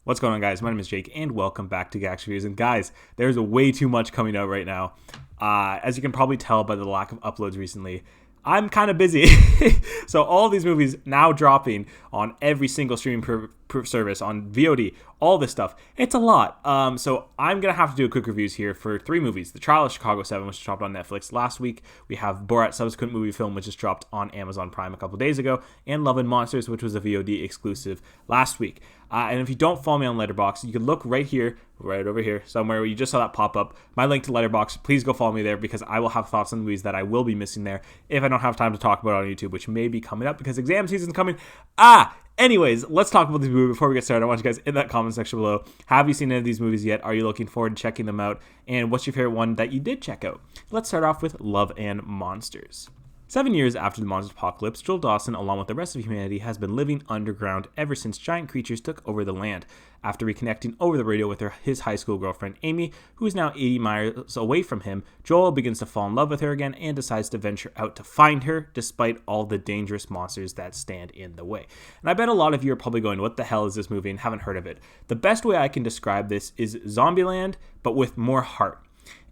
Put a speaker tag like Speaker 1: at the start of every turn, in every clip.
Speaker 1: What's going on, guys? My name is Jake, and welcome back to Gax Reviews. And guys, there's way too much coming out right now. As you can probably tell by the lack of uploads recently, I'm kind of busy. So all these movies now dropping on every single streaming service, on VOD, all this stuff. It's a lot. So I'm going to have to do a quick reviews here for three movies. The Trial of Chicago 7, which dropped on Netflix last week. We have Borat Subsequent Moviefilm, which just dropped on Amazon Prime a couple days ago. And Love and Monsters, which was a VOD exclusive last week. And if you don't follow me on Letterboxd, you can look right here, right over here, somewhere where you just saw that pop up. My link to Letterboxd. Please go follow me there because I will have thoughts on the movies that I will be missing there if I don't have time to talk about it on YouTube, which may be coming up because exam season's coming. Anyways, let's talk about this movie before we get started. I want you guys in that comment section below. Have you seen any of these movies yet? Are you looking forward to checking them out? And what's your favorite one that you did check out? Let's start off with Love and Monsters. 7 years after the monster apocalypse, Joel Dawson, along with the rest of humanity, has been living underground ever since giant creatures took over the land. After reconnecting over the radio with his high school girlfriend, Amy, who is now 80 miles away from him, Joel begins to fall in love with her again and decides to venture out to find her, despite all the dangerous monsters that stand in the way. And I bet a lot of you are probably going, what the hell is this movie, and haven't heard of it. The best way I can describe this is Zombieland, but with more heart.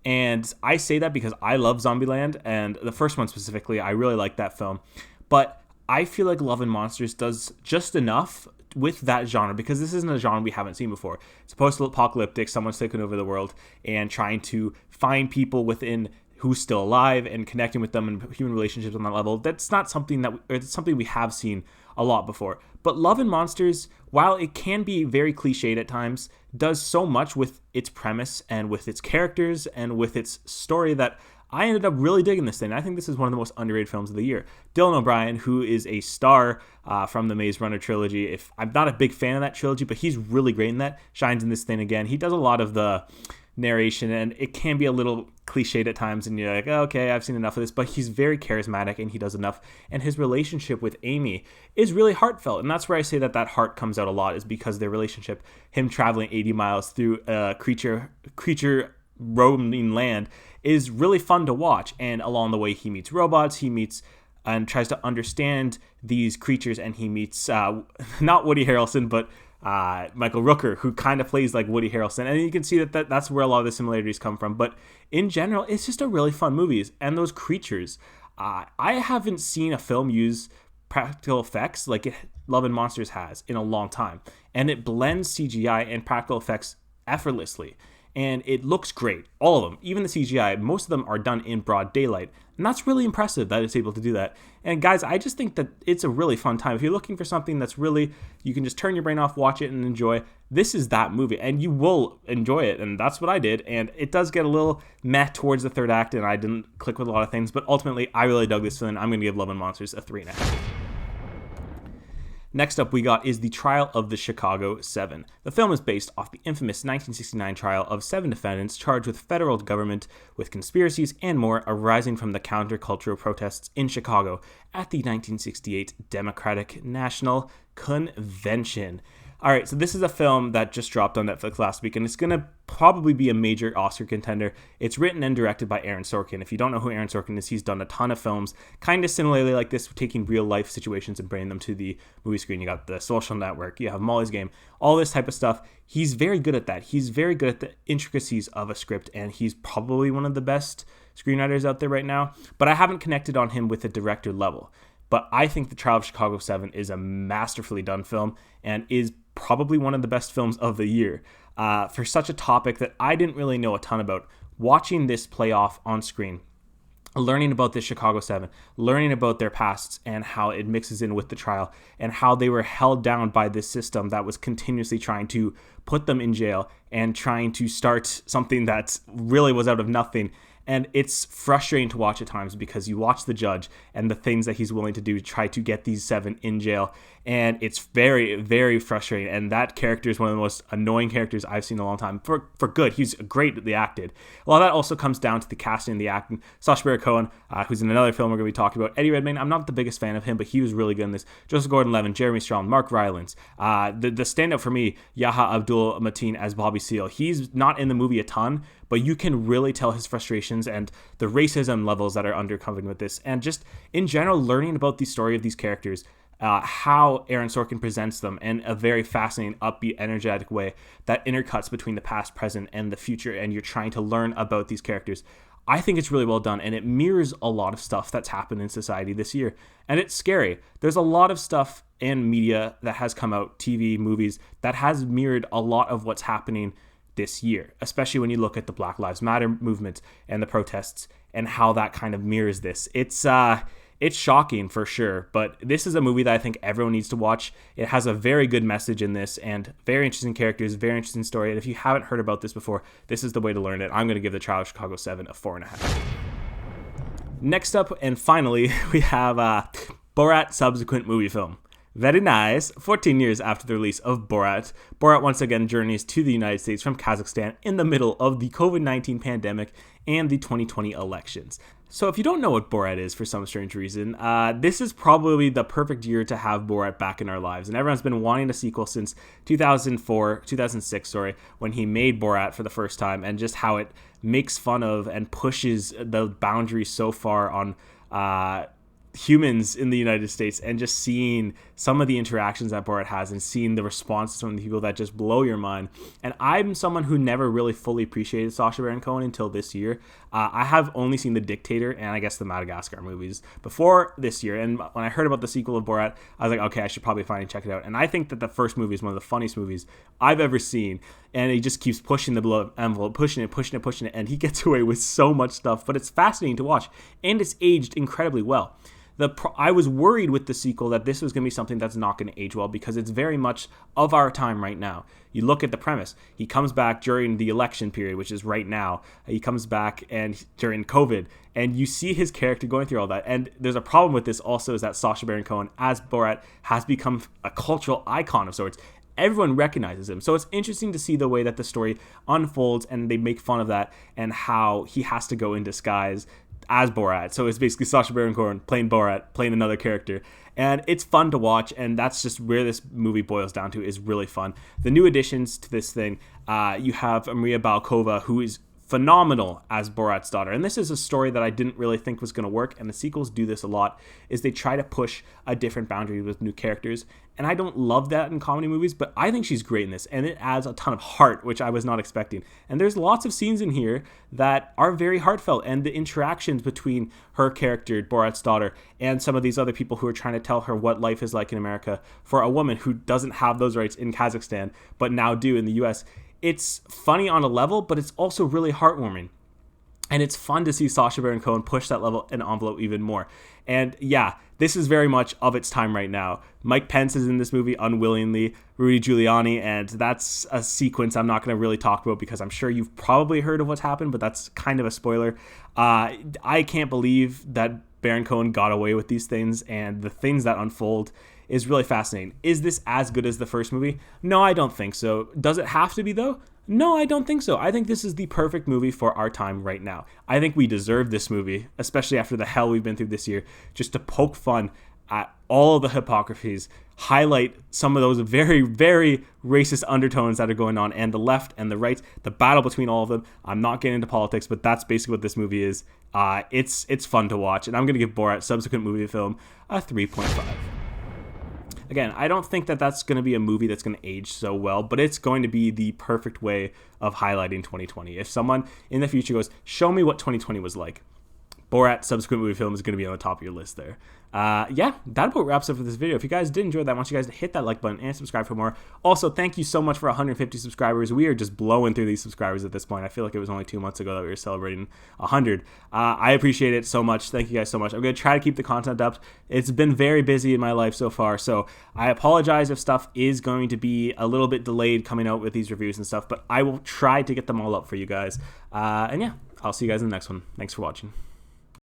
Speaker 1: And I say that because I love Zombieland, and the first one specifically, I really like that film. But I feel like Love and Monsters does just enough with that genre, because this isn't a genre we haven't seen before. It's post-apocalyptic, someone's taken over the world and trying to find people within who's still alive and connecting with them and human relationships on that level. That's not something it's something we have seen a lot before. But Love and Monsters, while it can be very cliched at times, does so much with its premise and with its characters and with its story that I ended up really digging this thing. I think this is one of the most underrated films of the year. Dylan O'Brien, who is a star from the Maze Runner trilogy. If I'm not a big fan of that trilogy, but he's really great in that. Shines in this thing again. He does a lot of the narration, and it can be a little cliched at times, and you're like, oh, okay, I've seen enough of this, but he's very charismatic and he does enough. And his relationship with Amy is really heartfelt, and that's where I say that heart comes out a lot, is because their relationship, him traveling 80 miles through a creature roaming land, is really fun to watch. And along the way, he meets robots, he meets and tries to understand these creatures, and he meets not Woody Harrelson, but Michael Rooker, who kind of plays like Woody Harrelson, and you can see that's where a lot of the similarities come from. But in general, it's just a really fun movie. And those creatures, I haven't seen a film use practical effects like Love and Monsters has in a long time, and it blends CGI and practical effects effortlessly. And it looks great. All of them, even the CGI, most of them are done in broad daylight. And that's really impressive that it's able to do that. And guys, I just think that it's a really fun time. If you're looking for something that's really, you can just turn your brain off, watch it, and enjoy, this is that movie. And you will enjoy it. And that's what I did. And it does get a little meh towards the third act, and I didn't click with a lot of things. But ultimately, I really dug this film. I'm going to give Love and Monsters a 3.5. Next up we got is The Trial of the Chicago 7. The film is based off the infamous 1969 trial of 7 defendants charged with federal government with conspiracies and more arising from the countercultural protests in Chicago at the 1968 Democratic National Convention. All right, so this is a film that just dropped on Netflix last week, and it's going to probably be a major Oscar contender. It's written and directed by Aaron Sorkin. If you don't know who Aaron Sorkin is, he's done a ton of films, kind of similarly like this, taking real-life situations and bringing them to the movie screen. You got The Social Network, you have Molly's Game, all this type of stuff. He's very good at that. He's very good at the intricacies of a script, and he's probably one of the best screenwriters out there right now. But I haven't connected on him with a director level. But I think The Trial of Chicago 7 is a masterfully done film and is probably one of the best films of the year. For such a topic that I didn't really know a ton about, watching this play off on screen, learning about the Chicago 7, learning about their pasts and how it mixes in with the trial, and how they were held down by this system that was continuously trying to put them in jail and trying to start something that really was out of nothing. And it's frustrating to watch at times because you watch the judge and the things that he's willing to do to try to get these 7 in jail. And it's very, very frustrating. And that character is one of the most annoying characters I've seen in a long time. For good. He's greatly acted. A lot of that also comes down to the casting and the acting. Sacha Baron Cohen, who's in another film we're going to be talking about. Eddie Redmayne, I'm not the biggest fan of him, but he was really good in this. Joseph Gordon-Levitt, Jeremy Strong, Mark Rylance. The standout for me, Yahya Abdul-Mateen as Bobby Seale. He's not in the movie a ton, but you can really tell his frustrations and the racism levels that are undercovered with this. And just in general, learning about the story of these characters how Aaron Sorkin presents them in a very fascinating, upbeat, energetic way that intercuts between the past, present, and the future, and you're trying to learn about these characters. I think it's really well done, and it mirrors a lot of stuff that's happened in society this year. And it's scary. There's a lot of stuff in media that has come out, TV, movies, that has mirrored a lot of what's happening this year, especially when you look at the Black Lives Matter movement and the protests and how that kind of mirrors this. It's shocking for sure, but this is a movie that I think everyone needs to watch. It has a very good message in this and very interesting characters, very interesting story. And if you haven't heard about this before, this is the way to learn it. I'm going to give The Trial of Chicago 7 a 4.5. Next up, and finally, we have Borat subsequent movie film. Very nice. 14 years after the release of Borat, Borat once again journeys to the United States from Kazakhstan in the middle of the COVID-19 pandemic and the 2020 elections. So if you don't know what Borat is for some strange reason, this is probably the perfect year to have Borat back in our lives. And everyone's been wanting a sequel since 2006, when he made Borat for the first time, and just how it makes fun of and pushes the boundaries so far on humans in the United States, and just seeing some of the interactions that Borat has and seeing the responses from the people that just blow your mind. And I'm someone who never really fully appreciated Sacha Baron Cohen until this year. I have only seen The Dictator and I guess the Madagascar movies before this year. And when I heard about the sequel of Borat, I was like, okay, I should probably finally check it out. And I think that the first movie is one of the funniest movies I've ever seen. And he just keeps pushing the envelope, pushing it. And he gets away with so much stuff, but it's fascinating to watch. And it's aged incredibly well. I was worried with the sequel that this was going to be something that's not going to age well, because it's very much of our time right now. You look at the premise. He comes back during the election period, which is right now. He comes back and during COVID, and you see his character going through all that. And there's a problem with this also, is that Sacha Baron Cohen as Borat has become a cultural icon of sorts. Everyone recognizes him. So it's interesting to see the way that the story unfolds, and they make fun of that and how he has to go in disguise as Borat. So it's basically Sacha Baron Cohen playing Borat, playing another character. And it's fun to watch, and that's just where this movie boils down to, is really fun. The new additions to this thing, you have Maria Balkova, who is phenomenal as Borat's daughter. And this is a story that I didn't really think was going to work, and the sequels do this a lot, is they try to push a different boundary with new characters. And I don't love that in comedy movies, but I think she's great in this, and it adds a ton of heart, which I was not expecting. And there's lots of scenes in here that are very heartfelt, and the interactions between her character, Borat's daughter, and some of these other people who are trying to tell her what life is like in America for a woman who doesn't have those rights in Kazakhstan, but now do in the US. It's funny on a level, but it's also really heartwarming. And it's fun to see Sacha Baron Cohen push that level and envelope even more. And yeah, this is very much of its time right now. Mike Pence is in this movie unwillingly, Rudy Giuliani, and that's a sequence I'm not going to really talk about because I'm sure you've probably heard of what's happened, but that's kind of a spoiler. I can't believe that Baron Cohen got away with these things, and the things that unfold is really fascinating. Is this as good as the first movie? No, I don't think so. Does it have to be, though? No, I don't think so. I think this is the perfect movie for our time right now. I think we deserve this movie, especially after the hell we've been through this year, just to poke fun at all of the hypocrisies, highlight some of those very, very racist undertones that are going on, and the left and the right, the battle between all of them. I'm not getting into politics, but that's basically what this movie is. It's fun to watch, and I'm going to give Borat subsequent movie film a 3.5. Again, I don't think that that's going to be a movie that's going to age so well, but it's going to be the perfect way of highlighting 2020. If someone in the future goes, show me what 2020 was like, Borat subsequent movie film is going to be on the top of your list there. Yeah, that about wraps up for this video. If you guys did enjoy that, I want you guys to hit that like button and subscribe for more. Also, thank you so much for 150 subscribers. We are just blowing through these subscribers at this point. I feel like it was only 2 months ago that we were celebrating 100. I appreciate it so much. Thank you guys so much. I'm going to try to keep the content up. It's been very busy in my life so far, so I apologize if stuff is going to be a little bit delayed coming out with these reviews and stuff, but I will try to get them all up for you guys. And yeah, I'll see you guys in the next one. Thanks for watching.